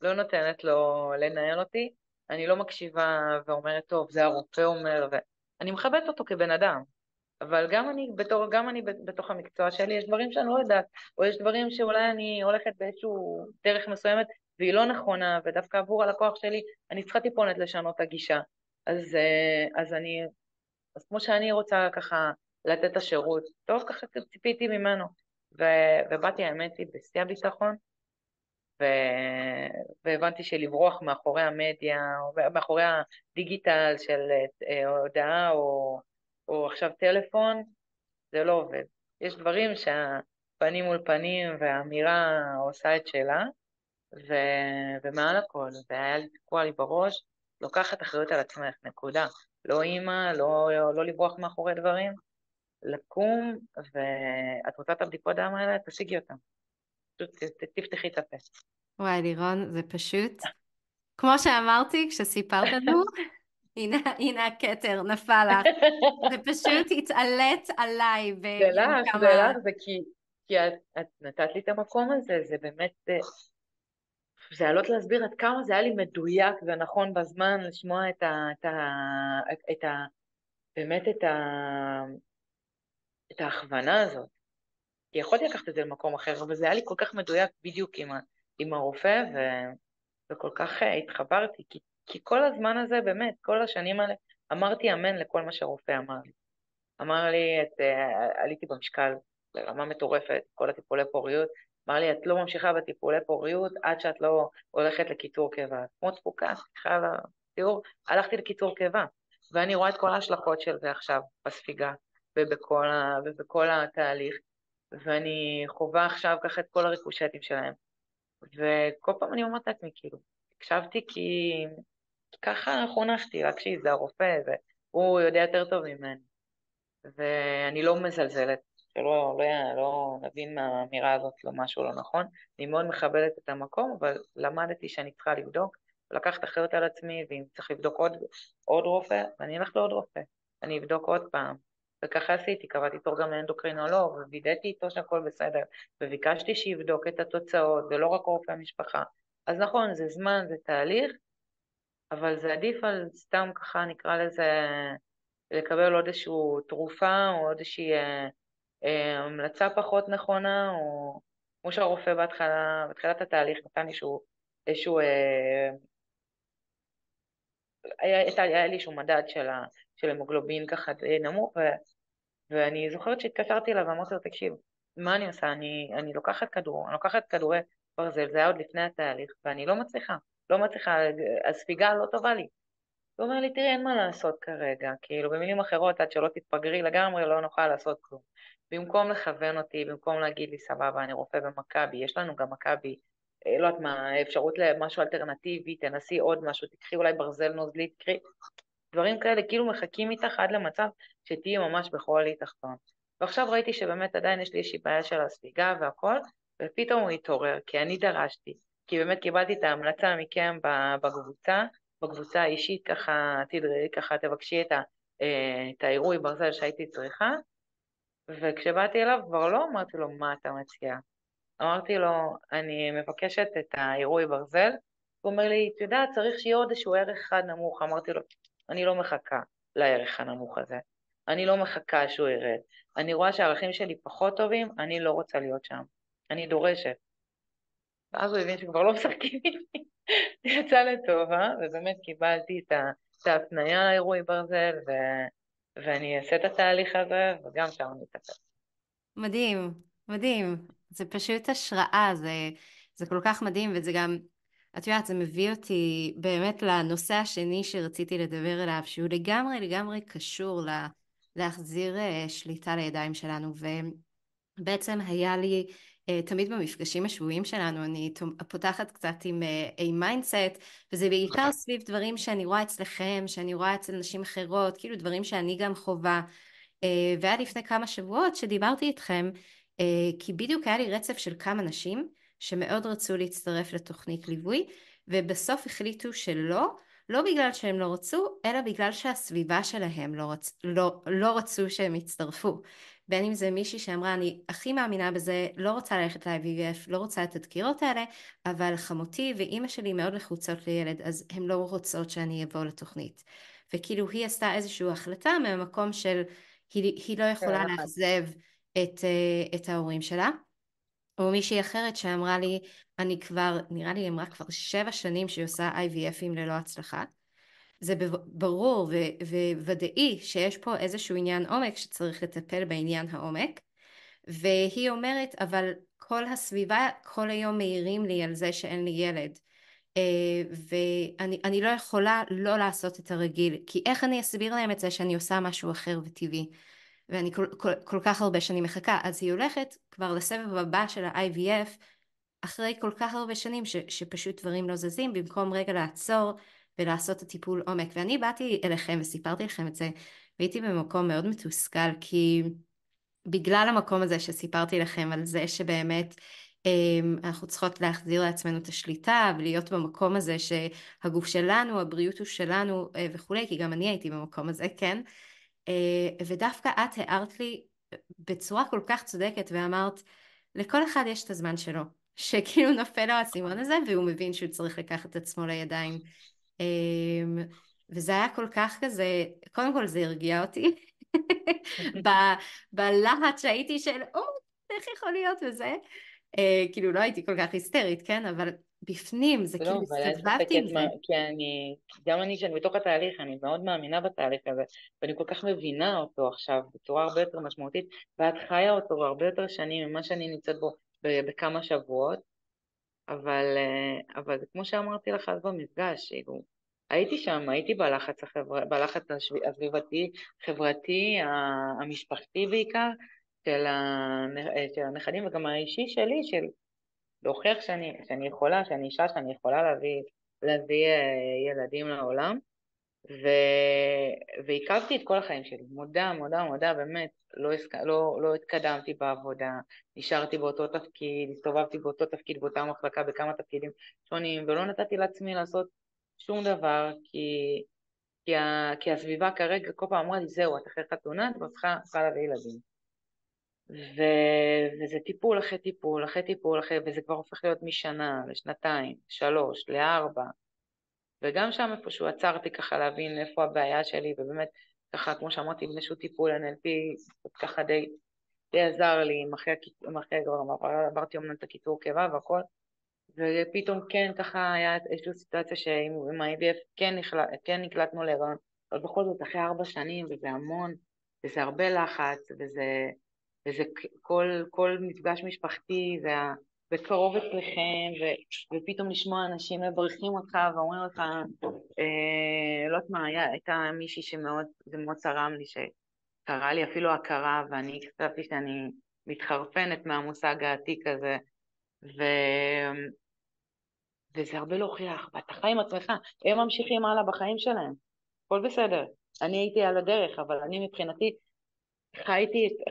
לא נותנת לו לנהל אותי, אני לא מקשיבה ואומרת, טוב, זה הרופא אומר, ואני מכבדת אותו כבן אדם. אבל גם אני בתוך המקצוע שלי, יש דברים שאני לא יודעת, או יש דברים שאולי אני הולכת באיזשהו דרך מסוימת, והיא לא נכונה, ודווקא עבור הלקוח שלי, אני צריכה טיפונת לשנות את הגישה. אז כמו שאני רוצה ככה לתת את השירות, טוב, ככה ציפיתי ממנו. ובאתי, האמת היא, בשיא הביטחון, ו... והבנתי שלברוח מאחורי המדיה, או מאחורי הדיגיטל של הודעה או עכשיו טלפון, זה לא עובד. יש דברים שהפנים מול פנים והאמירה עושה את שלה, ו... ומעל הכל, זה היה לי תקוע לי בראש, לוקחת אחריות על עצמך, נקודה. לא אימא, לא לברוח מאחורי דברים, לקום, ואת רוצה את הבדיקות דם האלה, תשיגי אותם. פשוט תפתחי את הפה. וואי, לירון, זה פשוט. כמו שאמרתי, כשסיפרת לנו, הנה הכתר, נפל לך. זה פשוט התעלת עליי זה כאילו לך, זה כמה... לך, זה כי את נתת לי את המקום הזה, זה באמת, זה היה לא להסביר עד כמה זה היה לי מדויק ונכון בזמן לשמוע באמת את ההכוונה הזאת. כי יכולתי לקחת את זה למקום אחר, אבל זה היה לי כל כך מדויק בדיוק עם הרופא, וכל כך התחברתי, כי כל הזמן הזה, באמת, כל השנים האלה, אמרתי אמן לכל מה שהרופא אמר לי. אמר לי, עליתי במשקל ברמה מטורפת, כל הטיפולי פוריות, אמר לי, את לא ממשיכה בטיפולי פוריות עד שאת לא הולכת לקיצור קיבה. כמו תפוקה, סליחה על התיאור, הלכתי לקיצור קיבה, ואני רואה את כל ההשלכות של זה עכשיו, בספיגה, ובכל התהליך, ואני חווה עכשיו ככה את כל הריקושטים שלהם. וכל פעם אני אומרת לעצמי, כאילו, הקשבתי כי ככה חונכתי, רק שהיא זה הרופא, והוא יודע יותר טוב ממני. ואני לא מזלזלת, שלא נבין מהאמירה הזאת לא משהו לא נכון. אני מאוד מכבדת את המקום, אבל למדתי שאני צריכה לבדוק, לקחת אחריות על עצמי, ואם צריך לבדוק עוד רופא, אני אלך לעוד רופא. אני אבדוק עוד פעם. וככה עשיתי, קבעתי תור גם לאנדוקרינולוג, ווידאתי איתו שהכל בסדר, וביקשתי שיבדוק את התוצאות, ולא רק רופא המשפחה. אז נכון, זה זמן, זה תהליך, אבל זה עדיף על סתם ככה, נקרא לזה, לקבל עוד איזושהי תרופה, או עוד איזושהי המלצה פחות נכונה, או כמו שהרופא בתחילת התהליך נתן לי איזשהו, היה לי איזשהו מדד של המוגלובין ככה די נמוך, ואני זוכרת שהתקשרתי אליו ואמרתי לו, תקשיב, מה אני עושה? אני לוקחת כדורי ברזל, זה היה עוד לפני התהליך, ואני לא מצליחה, הספיגה לא טובה לי. הוא אומר לי, תראי, אין מה לעשות כרגע, כאילו, במילים אחרות, עד שלא תתפגרי לגמרי, לא נוכל לעשות כלום. במקום לכוון אותי, במקום להגיד לי, סבבה, אני רופא במכבי, יש לנו גם מכבי, לא יודעת מה, אפשרות למשהו אלטרנטיבי, תנסי עוד משהו, תקחי אולי ברזל נוזלי, תקחי, דברים כאלה, כאילו מחכים איתך עד למצב שתהיי ממש בכל תחתון. ועכשיו ראיתי שבאמת עדיין יש לי איזושהי בעיה של הספיגה והכל, ופתאום הוא התעורר, כי אני דרשתי, כי באמת קיבלתי את ההמלצה מכם בקבוצה האישית, ככה תבקשי את העירוי ברזל שהייתי צריכה, וכשבאתי אליו כבר לא אמרתי לו מה אתה מציע. אמרתי לו, אני מבקשת את העירוי ברזל, הוא אומר לי, אתה יודע, צריך שיהיה עוד איזשהו ערך אחד נמוך. אמרתי לו, אני לא מחכה לערך הנמוך הזה, אני לא מחכה שהוא ירד, אני רואה שהערכים שלי פחות טובים, אני לא רוצה להיות שם, אני דורשת. ואז הוא הבין שכבר לא משחקים איתי, יצא לטובה, ובאמת קיבלתי את ההפניה לעירוי ברזל, ואני אעשה את התהליך הזה, וגם שם אני אטפל. מדהים, מדהים. זה פשוט השראה, זה כל כך מדהים, וזה גם, את יודעת, זה מביא אותי באמת לנושא השני שרציתי לדבר עליו, שהוא לגמרי לגמרי קשור להחזיר שליטה לידיים שלנו, ובעצם היה לי תמיד במפגשים השבועיים שלנו, אני פותחת קצת עם מיינדסט, וזה בעיקר סביב דברים שאני רואה אצלכם, שאני רואה אצל נשים אחרות, כאילו דברים שאני גם חווה, ועד לפני כמה שבועות שדיברתי איתכם, כי בדיוק היה לי רצף של כמה נשים שמאוד רצו להצטרף לתוכנית ליווי, ובסוף החליטו שלא, לא בגלל שהם לא רצו, אלא בגלל שהסביבה שלהם לא רצו שהם יצטרפו. בין אם זה מישהי שאמרה, אני הכי מאמינה בזה, לא רוצה ללכת ל-IVF, לא רוצה את הדקירות האלה, אבל חמותי ואימא שלי מאוד לחוצות לילד, אז הן לא רוצות שאני אבוא לתוכנית. וכאילו היא עשתה איזושהי החלטה מהמקום של היא לא יכולה לאכזב את ההורים שלה, או מישהי אחרת שאמרה לי, אני כבר, נראה לי אמרה כבר 7 שנים שהיא עושה IVFים ללא הצלחה. זה ברור וודאי שיש פה איזשהו עניין עומק שצריך לטפל בעניין העומק, והיא אומרת, אבל כל הסביבה כל היום מעירים לי על זה שאין לי ילד, ואני לא יכולה לא לעשות את הרגיל, כי איך אני אסביר להם את זה שאני עושה משהו אחר וטבעי, ואני כל כך הרבה שנים מחכה. אז היא הולכת כבר לסבב הבא של ה-IVF, אחרי כל כך הרבה שנים שפשוט דברים לא זזים, במקום רגע לעצור ולעשות את הטיפול עומק. ואני באתי אליכם וסיפרתי לכם את זה, והייתי במקום מאוד מתוסכל, כי בגלל המקום הזה שסיפרתי לכם על זה שבאמת אנחנו צריכות להחזיר לעצמנו את השליטה ולהיות במקום הזה שהגוף שלנו, הבריאות הוא שלנו וכולי, כי גם אני הייתי במקום הזה, כן? ודווקא את הערת לי בצורה כל כך צודקת ואמרת, לכל אחד יש את הזמן שלו, שכאילו נופל לו הסימון הזה והוא מבין שהוא צריך לקחת את עצמו לידיים. וזה היה כל כך כזה, קודם כל זה הרגיע אותי, בלהט שהייתי של, איך יכול להיות וזה, כאילו לא הייתי כל כך היסטרית, כן, אבל בפנים זה לא, כאילו אבל אין ספק, הסתובבתי עם זה. כי גם אני שאני בתוך התהליך, אני מאוד מאמינה בתהליך הזה, ואני כל כך מבינה אותו עכשיו בצורה הרבה יותר משמעותית, ואת חיה אותו הרבה יותר שנים ממה שאני נמצאת בו בכמה שבועות, אבל זה כמו שאמרתי לך אז במפגש, כאילו, הייתי שם, הייתי בלחץ הסביבתי, חברתי, המשפחתי בעיקר, של הנכדים, וגם האישי שלי, של להוכיח שאני יכולה, שאני אישה, שאני יכולה להביא ילדים לעולם, ו, ועיכבתי את כל החיים שלי, מודה, באמת, לא התקדמתי בעבודה, נשארתי באותו תפקיד, הסתובבתי באותו תפקיד, באותה מחלקה, בכמה תפקידים שונים, ולא נתתי לעצמי לעשות שום דבר, כי הסביבה כרגע כל פעם אמרה לי, זהו, את אחרי חתונה, את כבר צריכה להביא ילדים. וזה טיפול אחרי טיפול, וזה כבר הופך להיות משנה, לשנתיים, 3, 4, וגם שם איפשהו עצרתי ככה להבין איפה הבעיה שלי, ובאמת ככה, כמו שאמרתי, עם איזשהו טיפול NLP, ככה די עזר לי, אחרי כבר עברתי אומנם את הקיצור קיבה והכל, ופתאום כן ככה היה איזושהי סיטואציה שעם ה-IVF כן נקלטנו להיריון, אבל בכל זאת אחרי 4 שנים, וזה המון, וזה הרבה לחץ, וזה כל מפגש משפחתי, וקרוב אצלכם, ופתאום לשמוע אנשים מברכים אותך ואומרים לך, לא יודעת מה, הייתה מישהי שמאוד, זה מאוד צרם לי, שקרא לי אפילו הכרה, ואני חשבתי שאני מתחרפנת מהמושג העתיק הזה, ו... וזה הרבה להוכיח, ואתה חי עם עצמך, הם ממשיכים הלאה בחיים שלהם, הכל בסדר. אני הייתי על הדרך, אבל אני מבחינתי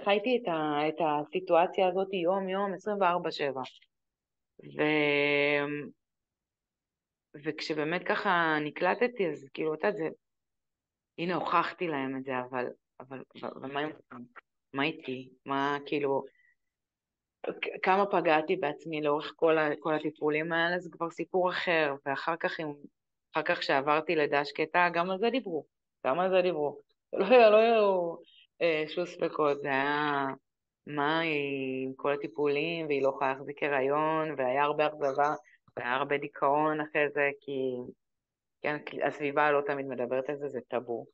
חייתי את הסיטואציה הזאת יום יום 24/7. ו... וכשבאמת ככה נקלטתי, אז כאילו, אתה יודע, הנה הוכחתי להם את זה, אבל ומה עם אותם? מה איתי? מה כאילו, כמה פגעתי בעצמי לאורך כל הטיפולים האלה, זה כבר סיפור אחר, ואחר כך, אחר כך שעברתי לידה שקטה, גם על זה דיברו, גם על זה דיברו. לא היו שום ספקות, זה היה מה היא עם כל הטיפולים, והיא לא יכולה להחזיק הריון, והיה הרבה אכזבה, והיה הרבה דיכאון אחרי זה, כן, כי הסביבה לא תמיד מדברת על זה, זה טאבו.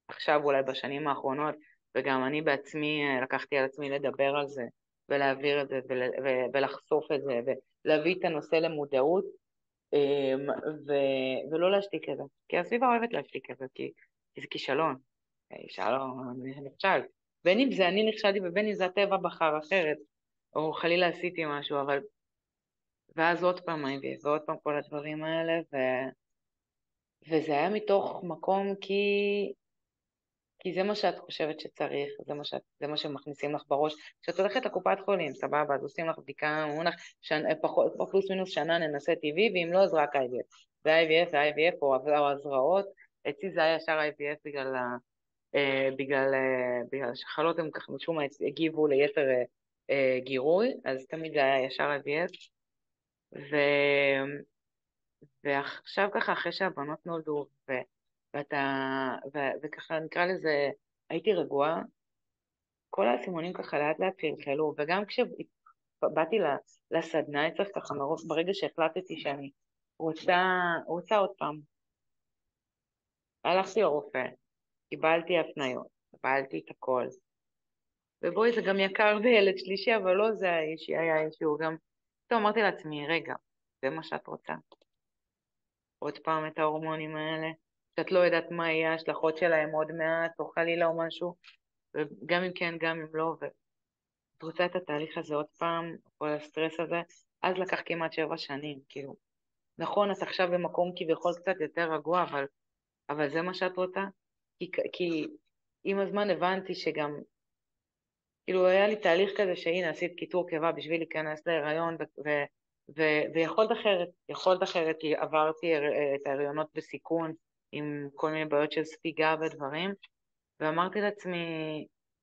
עכשיו אולי בשנים האחרונות, וגם אני בעצמי לקחתי על עצמי לדבר על זה, ולהעביר את זה, ולחשוף את זה, ולהביא את הנושא למודעות, ולא להשתיק את זה. כי הסביבה אוהבת להשתיק את זה, כי זה כישלון. כישלון, נכשל. בין אם זה אני נכשלתי, ובין אם זה הטבע בחר אחרת, או חלילה עשיתי משהו, אבל... ואז עוד פעם IVF, ועוד פעם כל הדברים האלה, וזה היה מתוך מקום כי זה מה שאת חושבת שצריך, זה מה שמכניסים לך בראש. כשאת הולכת לקופת חולים, סבבה, אז עושים לך בדיקה, אומרים לך, פלוס מינוס שנה ננסה טבעי, ואם לא, אז רק IVF. ו-IVF או הזרעות, אצלי זה היה ישר IVF בגלל שחלות הם ככה משום מה הגיבו ליתר גירוי, אז תמיד זה היה ישר IVF. ועכשיו ככה, אחרי שהבנות נולדו, ואתה, וככה נקרא לזה, הייתי רגועה, כל הסימונים ככה לאט לאט חלחלו, וגם כשבאתי לסדנה אצלך ככה, ברגע שהחלטתי שאני רוצה עוד פעם, הלכתי לרופא, קיבלתי הפניות, קיבלתי את הכל, ובואי זה גם יקר בילד שלישי, אבל לא זה היה אישו, גם, טוב, אמרתי לעצמי, רגע, זה מה שאת רוצה, עוד פעם את ההורמונים האלה, שאת לא יודעת מה יהיה ההשלכות שלהם עוד מעט, או חלילה או משהו, וגם אם כן, גם אם לא, ואת רוצה את התהליך הזה עוד פעם, כל הסטרס הזה, אז לקח כמעט 7 שנים, כאילו, נכון, את עכשיו במקום כביכול קצת יותר רגוע, אבל זה מה שאת רוצה? כי עם הזמן הבנתי שגם, כאילו היה לי תהליך כזה שהנה עשית קיטור קיבה בשביל להיכנס להיריון, יכולת אחרת, כי עברתי את ההריונות בסיכון, עם כל מיני בעיות של ספיגה ודברים, ואמרתי לעצמי,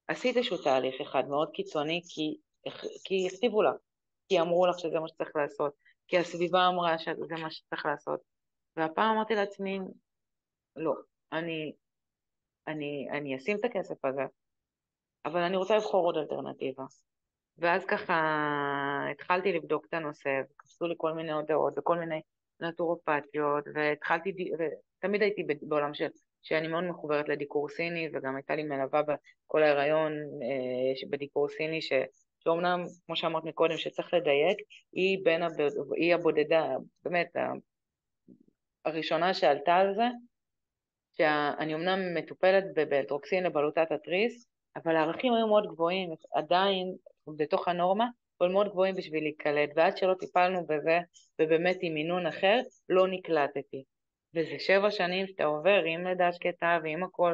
עשית איזשהו תהליך אחד מאוד קיצוני, כי הכתיבו לך, כי אמרו לך שזה מה שצריך לעשות, כי הסביבה אמרה שזה מה שצריך לעשות, והפעם אמרתי לעצמי, לא, אני אשים את הכסף הזה, אבל אני רוצה לבחור עוד אלטרנטיבה. ואז ככה התחלתי לבדוק את הנושא, וקפצו לי כל מיני הודעות וכל מיני נטורופתיות, ותמיד הייתי בעולם שאני מאוד מחוברת לדיקור סיני, וגם הייתה לי מלווה בכל ההיריון בדיקור סיני, שאומנם, כמו שאמרת מקודם, שצריך לדייק, היא הבודדה, באמת, הראשונה שעלתה על זה, שאני אומנם מטופלת באלטרוקסין לבלוטת התריס, אבל הערכים היו מאוד גבוהים, עדיין בתוך הנורמה, אבל מאוד גבוהים בשביל להיקלט, ועד שלא טיפלנו בזה, ובאמת עם מינון אחר, לא נקלטתי. וזה 7 שנים שאתה עובר עם לידה שקטה ועם הכל,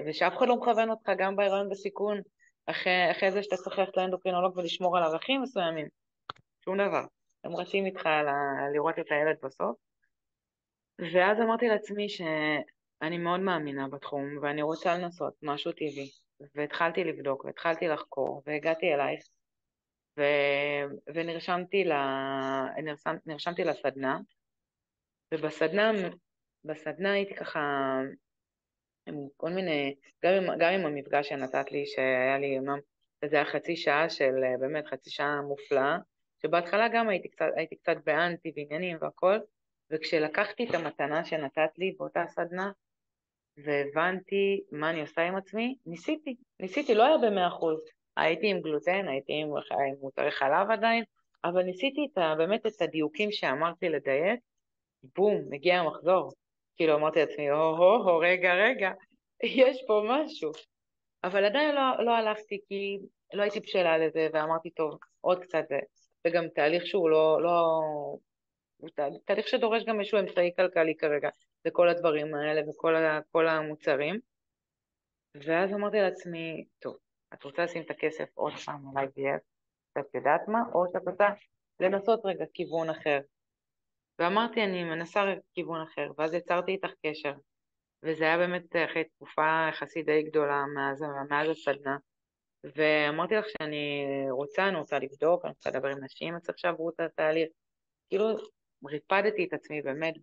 ושאף אחד לא מכוון אותך גם בהיריון בסיכון, אחרי זה שאתה צריך ללכת לאנדוקרינולוג ולשמור על ערכים מסוימים, שום דבר. הם רצים איתך לראות את הילד בסוף. ואז אמרתי לעצמי שאני מאוד מאמינה בתחום, ואני רוצה לנסות משהו טבעי. והתחלתי לבדוק, והתחלתי לחקור, והגעתי אלייך, ו... נרשמתי לסדנה, ובסדנה הייתי ככה, עם כל מיני, גם עם המפגש שנתת לי, שהיה לי אמנם, זה היה חצי שעה של, באמת חצי שעה מופלאה, שבהתחלה גם הייתי קצת באנטי ועניינים והכל, וכשלקחתי את המתנה שנתת לי באותה סדנה, והבנתי מה אני עושה עם עצמי, ניסיתי, לא היה ב100%. הייתי עם גלוטן, הייתי עם מוצרי חלב עדיין, אבל ניסיתי באמת את הדיוקים שאמרתי לדייק, בום, מגיע המחזור. כאילו אמרתי לעצמי, הו, רגע, יש פה משהו. אבל עדיין לא הלכתי, כי לא הייתי בשלה לזה, ואמרתי, טוב, עוד קצת זה. וגם תהליך שהוא הוא תהליך שדורש גם איזשהו אמצעי כלכלי כרגע, וכל הדברים האלה, כל המוצרים. ואז אמרתי לעצמי, טוב, את רוצה לשים את הכסף עוד פעם על IVF, ואת יודעת מה? או שאת רוצה לנסות רגע כיוון אחר. ואמרתי, אני מנסה רגע כיוון אחר, ואז יצרתי איתך קשר. וזה היה באמת אחרי תקופה יחסית די גדולה מאז הסדנה. ואמרתי לך אני רוצה לבדוק, אני רוצה לדבר עם נשים אצל שעברו את התהליך. כאילו ריפדתי את עצמי באמת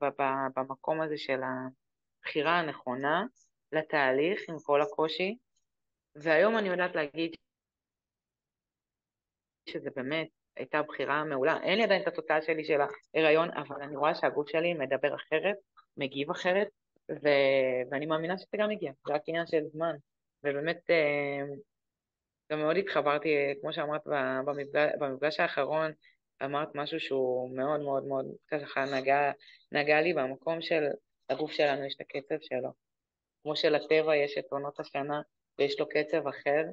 במקום הזה של הבחירה הנכונה לתהליך עם כל הקושי. והיום אני יודעת להגיד שזה באמת הייתה בחירה מעולה. אין לי עדיין את התוצאה שלי של ההיריון, אבל אני רואה שהגוף שלי מדבר אחרת, מגיב אחרת, ואני מאמינה שזה גם יגיע, זה רק עניין של זמן. ובאמת, גם מאוד התחברתי, כמו שאמרת במפגש האחרון, אמרת משהו שהוא מאוד מאוד מאוד ככה נגע לי במקום של הגוף שלנו, יש את הקצב שלו. כמו שלטבע יש את עונות השנה ויש לו קצב אחר,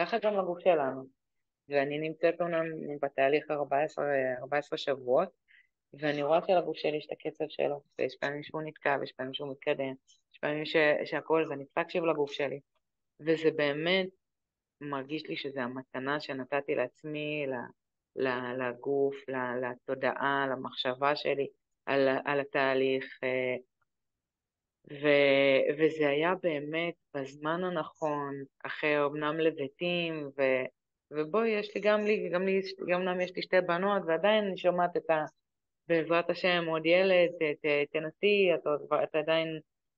ככה גם לגוף שלנו. ואני נמצאת אומנם בתהליך 14 שבועות, ואני רואה שלגוף שלי יש את הקצב שלו, ויש פעמים שהוא נתקע, ויש פעמים שהוא מתקדם, יש פעמים שהכל, ואני צריכה להקשיב לגוף שלי. וזה באמת מרגיש לי שזה המתנה שנתתי לעצמי, לגוף, לתודעה, למחשבה שלי, על התהליך, וזה היה באמת בזמן הנכון, אחרי אומנם לבטים, ובואי, יש לי גם אומנם יש לי שתי בנות, ועדיין אני שומעת בעזרת השם עוד ילד, תנסי, את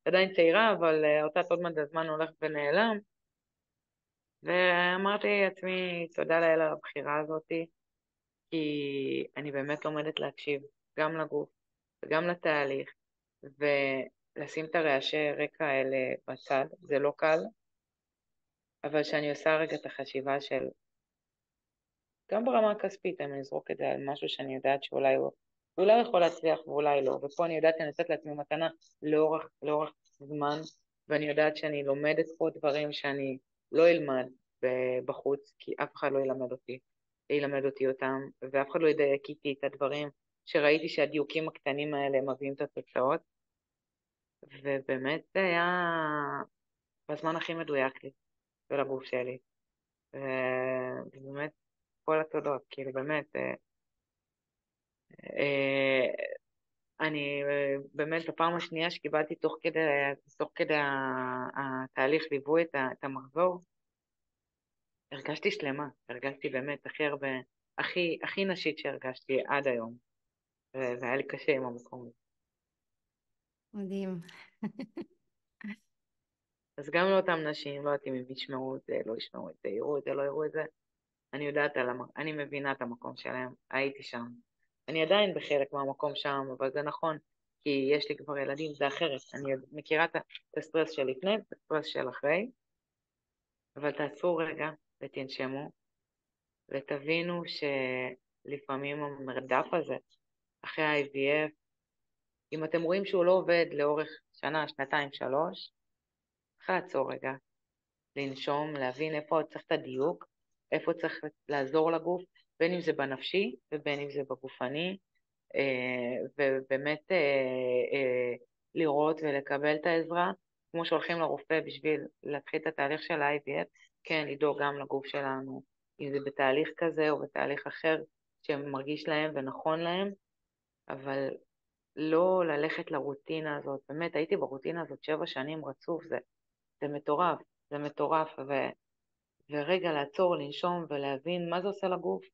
עדיין צעירה, אבל אותה עוד מעט הזמן הולך ונעלם, ואמרתי לעצמי, תודה לאל על הבחירה הזאת, כי אני באמת לומדת להקשיב, גם לגוף וגם לתהליך, ולשים את הרעשי רקע האלה בצד, זה לא קל, אבל שאני עושה רגע את החשיבה של, גם ברמה הכספית, אני אזרוק את זה על משהו שאני יודעת שאולי יכול להצליח ואולי לא, ופה אני יודעת שאני נותנת לעצמי מתנה לאורך זמן, ואני יודעת שאני לומדת פה דברים שאני לא אלמד בחוץ, כי אף אחד לא ילמד אותי אותם, ואף אחד לא ידייק איתי את הדברים שראיתי שהדיוקים הקטנים האלה מביאים את התוצאות, ובאמת זה היה בזמן הכי מדויק לי ולגוף שלי, ובאמת כל התודות, כאילו באמת, אה, אני באמת בפעם השנייה שקיבלתי תוך כדי התהליך ליווי את המחזור, הרגשתי שלמה, הרגשתי באמת הכי נשית שהרגשתי עד היום, והיה לי קשה עם המקום הזה. מדהים. אז גם לאותם נשים, לא יודעת אם הם ישמעו את זה, לא ישמעו את זה, יראו את זה, לא יראו את זה, אני מבינה את המקום שלהם, הייתי שם. אני עדיין בחלק מהמקום שם, אבל זה נכון, כי יש לי כבר ילדים, זה אחרת. אני מכירה את הסטרס של לפני, את הסטרס של אחרי, אבל תעצרו רגע ותנשמו, ותבינו שלפעמים המרדף הזה, אחרי ה-IVF, אם אתם רואים שהוא לא עובד לאורך שנה, שנתיים, 3, צריך לעצור רגע, לנשום, להבין איפה עוד צריך את הדיוק, איפה צריך לעזור לגוף, בין אם זה בנפשי ובין אם זה בגופני, ובאמת לראות ולקבל את העזרה, כמו שהולכים לרופא בשביל להתחיל את התהליך של ה-IVF, כן, לדאוג גם לגוף שלנו, אם זה בתהליך כזה או בתהליך אחר שמרגיש להם ונכון להם, אבל לא ללכת לרוטינה הזאת, באמת הייתי ברוטינה הזאת 7 שנים רצוף, זה מטורף, זה מטורף, ורגע לעצור, לנשום ולהבין מה זה עושה לגוף,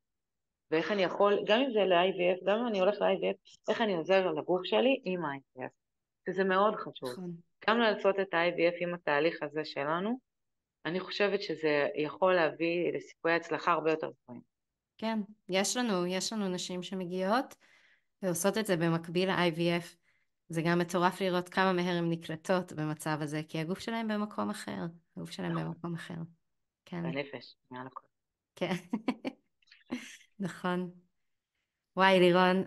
ואיך אני יכול, גם אם זה ל-IVF, גם אם אני הולך ל-IVF, איך אני עוזר לגוף שלי עם ה-IVF, שזה מאוד חשוב. נכון. גם לעשות את ה-IVF עם התהליך הזה שלנו, אני חושבת שזה יכול להביא לסיכויי הצלחה הרבה יותר גבוהים. כן, יש לנו נשים שמגיעות ועושות את זה במקביל ל-IVF. זה גם מטורף לראות כמה מהר הן נקלטות במצב הזה, כי הגוף שלהם במקום אחר. הגוף שלהם נכון, במקום אחר. כן, בנפש, מעל הכל. כן. נכון. וואי, לירון,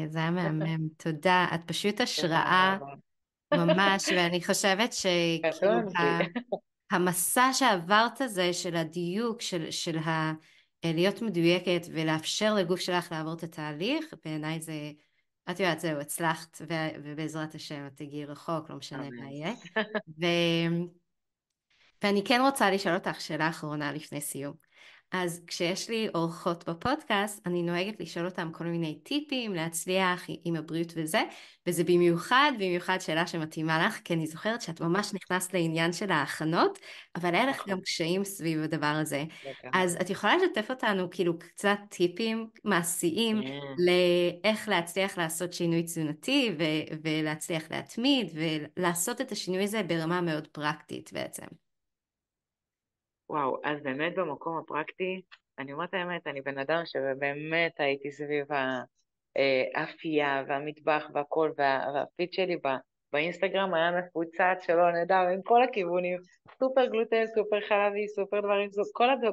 זה היה מהמם. תודה. את פשוט תודה השראה רבה. ממש, ואני חושבת שכאילו קטונתי. המסע שעברת הזה של הדיוק, להיות מדויקת ולאפשר לגוף שלך לעבור את התהליך, בעיניי זה, את יודעת, זהו, הצלחת, ובעזרת השם את תגיעי רחוק, לא משנה מה אמן. יהיה. ואני כן רוצה לשאול אותך שאלה אחרונה לפני סיום. אז כשיש לי אורחות בפודקאסט, אני נוהגת לשאול אותם כל מיני טיפים להצליח עם הבריאות וזה במיוחד שאלה שמתאימה לך, כי אני זוכרת שאת ממש נכנסת לעניין של ההכנות, אבל היה לך נכון, גם קשיים סביב הדבר הזה. אז לגמרי. את יכולה לשתף אותנו כאילו קצת טיפים מעשיים כן. לאיך להצליח לעשות שינוי תזונתי ולהצליח להתמיד ולעשות את השינוי הזה ברמה מאוד פרקטית בעצם. וואו, אז באמת במקום הפרקטי, אני אומרת האמת, אני בן אדם שבאמת הייתי סביב האפייה והמטבח והכל, והפיד שלי באינסטגרם היה מפוצץ שלא נדע, עם כל הכיוונים, סופר גלוטן, סופר חלבי, סופר דברים,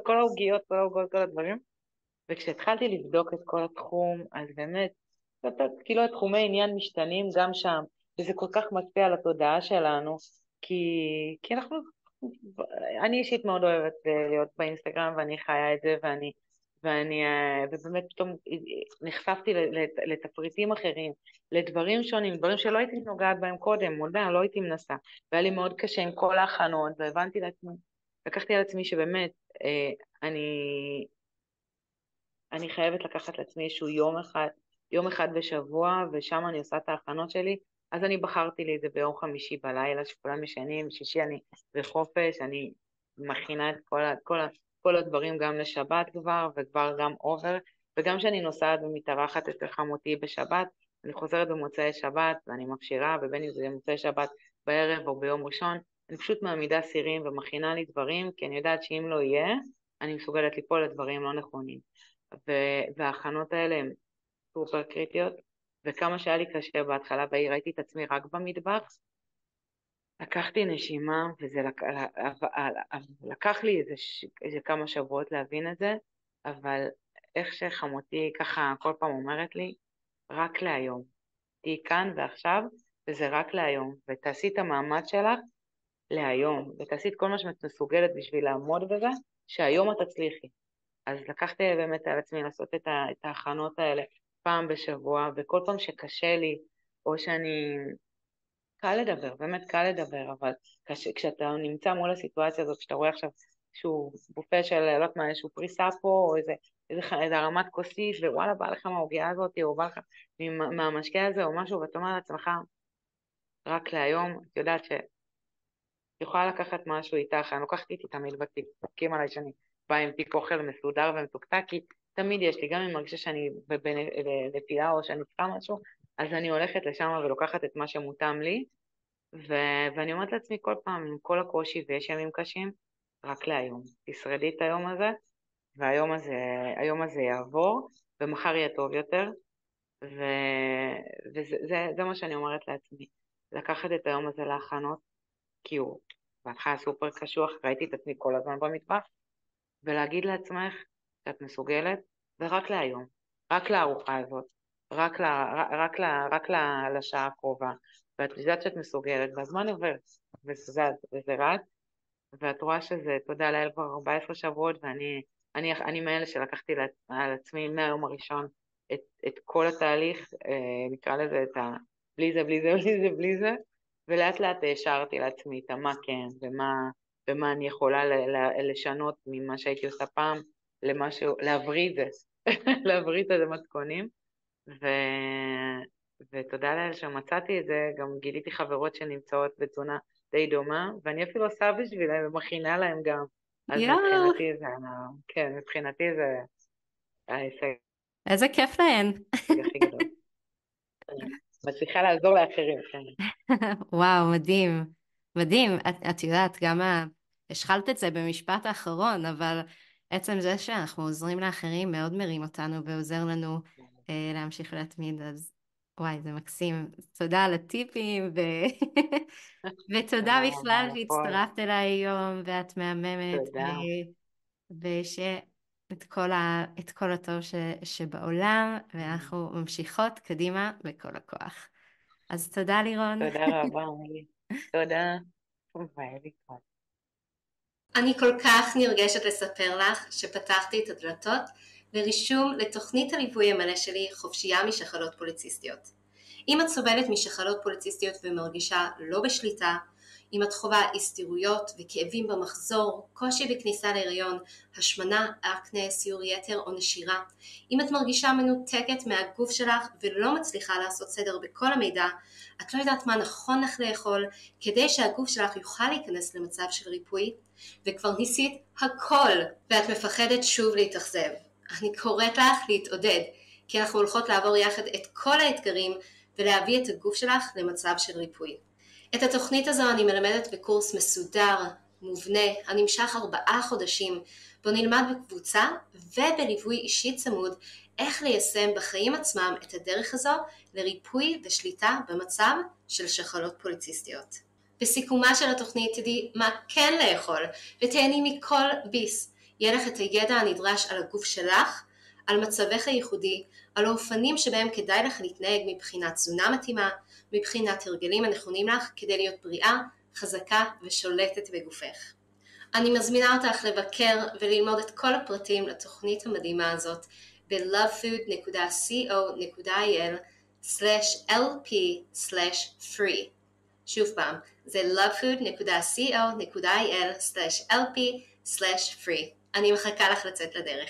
כל העוגיות, כל העוגות, כל הדברים. וכשהתחלתי לבדוק את כל התחום, אז באמת, כאילו התחומי עניין משתנים גם שם, וזה כל כך משפיע על התודעה שלנו, כי אני אישית מאוד אוהבת להיות באינסטגרם, ואני חיה את זה, ובאמת פתאום נחשפתי לתפריטים אחרים, לדברים שונים, דברים שלא הייתי נוגעת בהם קודם, מודה, לא הייתי מנסה, והיה לי מאוד קשה עם כל ההכנות, והבנתי לעצמי, לקחתי על עצמי שבאמת, אני אני חייבת לקחת לעצמי איזשהו יום אחד בשבוע, ושם אני עושה את ההכנות שלי. אז אני בחרתי לי את זה ביום חמישי בלילה, שכולם ישנים, שישי אני בחופש, אני מכינה את כל הדברים גם לשבת כבר, וכבר גם אובר, וגם כשאני נוסעת ומתארחת אצל חמותי בשבת, אני חוזרת במוצאי שבת, ואני מפשירה, ובין אם זה במוצאי שבת בערב או ביום ראשון, אני פשוט מעמידה סירים ומכינה לי דברים, כי אני יודעת שאם לא יהיה, אני מסוגלת ליפול לדברים לא נכונים. וההכנות האלה הן סופר קריטיות, וכמה שהיה לי קשה בהתחלה והיא ראיתי את עצמי רק במטבח, לקחתי נשימה, וזה לקח לי איזה כמה שבועות להבין את זה, אבל איך שחמותי ככה כל פעם אומרת לי, רק להיום, תהיי כאן ועכשיו, וזה רק להיום, ותעשי את המאמץ שלך להיום, ותעשי את כל מה שאת מסוגלת בשביל לעמוד בזה, שהיום את תצליחי. אז לקחתי באמת על עצמי לעשות את ההכנות האלה פעם בשבוע, וכל פעם שקשה לי, או שאני... קל לדבר, באמת קל לדבר, אבל כשאתה נמצא מול הסיטואציה הזאת, כשאתה רואה עכשיו איזשהו בופה של, לא יודעת מה, איזשהו פריסה פה, או איזה הרמת כוסית, ווואלה, בא לך מהעוגיה הזאת, או בא לך מהמשקה הזה, או משהו, ואתה אומר לעצמך, רק להיום, את יודעת יכולה לקחת משהו איתך, אני לוקחת איתי תמיד בתיק, תקים עליי שאני באה עם תיק אוכל מסודר ומתוקתק, כי תמיד יש לי, גם אם מרגישה שאני בנפילה או שאני צריכה משהו, אז אני הולכת לשם ולוקחת את מה שמותאם לי, ואני אומרת לעצמי כל פעם, עם כל הקושי ויש ימים קשים, רק להיום, תשרדי את היום הזה, והיום הזה יעבור, ומחר יהיה טוב יותר, ו... וזה מה שאני אומרת לעצמי, לקחת את היום הזה להכנות, כי הוא בהתחלה סופר קשוח, ראיתי את עצמי כל הזמן במטבח, ולהגיד לעצמך שאת מסוגלת, ורק להיום, רק לארוחה הזאת, רק לשעה הקרובה, ואת יודעת שאת מסוגלת, והזמן עובר, וזה רץ, ואת רואה שזה, תודה לאל, כבר 14 שבועות, ואני מאלה שלקחתי על עצמי מהיום הראשון את כל התהליך, נקרא לזה את בלי זה, בלי זה, בלי זה, בלי זה, ולאט לאט השארתי לעצמי את מה כן, ומה אני יכולה לשנות ממה שהייתי עושה פעם, להבריא את זה, להבריא את המתכונים, ו... ותודה לאל שמצאתי את זה, גם גיליתי חברות שנמצאות בתזונה די דומה, ואני אפילו עושה בשבילם ומכינה להם גם, אז יואו, מבחינתי זה, כן, מבחינתי זה ההישג איזה כיף להן. הכי גדול. אני מצליחה לעזור לאחרים, כן. וואו, מדהים, מדהים. את יודעת, השחלת את זה במשפט האחרון, אבל עצם זה שאנחנו עוזרים לאחרים מאוד מרים אותנו ועוזר לנו להמשיך להתמיד, אז וואי, זה מקסים. תודה על הטיפים, ותודה תודה רבה בכלל על הכל, שהצטרפת אליי היום, ואת מהממת, תודה. ושיהיה את כל הטוב שבעולם, ואנחנו ממשיכות קדימה בכל הכוח. אז תודה לירון. תודה רבה, מילי. תודה. ביי, להתראות. אני כל כך נרגשת לספר לך שפתחתי את הדלתות לרישום לתוכנית הליווי המלא שלי חופשייה משחלות פוליציסטיות. אם את סובלת משחלות פוליציסטיות ומרגישה לא בשליטה, אם את חווה הסתירויות וכאבים במחזור, קושי בכניסה להיריון, השמנה, אקנה, סיור יתר או נשירה, אם את מרגישה מנותקת מהגוף שלך ולא מצליחה לעשות סדר בכל המידע, את לא יודעת מה נכון לך לאכול כדי שהגוף שלך יוכל להיכנס למצב של ריפוי, וכבר ניסית הכל ואת מפחדת שוב להתאכזב. אני קוראת לך להתעודד, כי אנחנו הולכות לעבור יחד את כל האתגרים ולהביא את הגוף שלך למצב של ריפוי. את התוכנית הזו אני מלמדת בקורס מסודר, מובנה, הנמשך 4 חודשים, בו נלמד בקבוצה ובליווי אישי צמוד איך ליישם בחיים עצמם את הדרך הזו לריפוי ושליטה במצב של שחלות פוליציסטיות. בסיכומה של התוכנית תדעי מה כן לאכול ותהני מכל ביס. יהיה לך את הידע הנדרש על הגוף שלך, על מצבך הייחודי, על האופנים שבהם כדאי לך להתנהג מבחינת תזונה מתאימה, מבחינת הרגלים הנכונים לך כדי להיות בריאה, חזקה ושולטת בגופך. אני מזמינה אותך לבקר וללמוד את כל הפרטים לתוכנית המדהימה הזאת ב-lovefood.co.il/lp/free. שוב פעם, זה lovefood.co.il/lp/free. אני מחכה לך לצאת לדרך.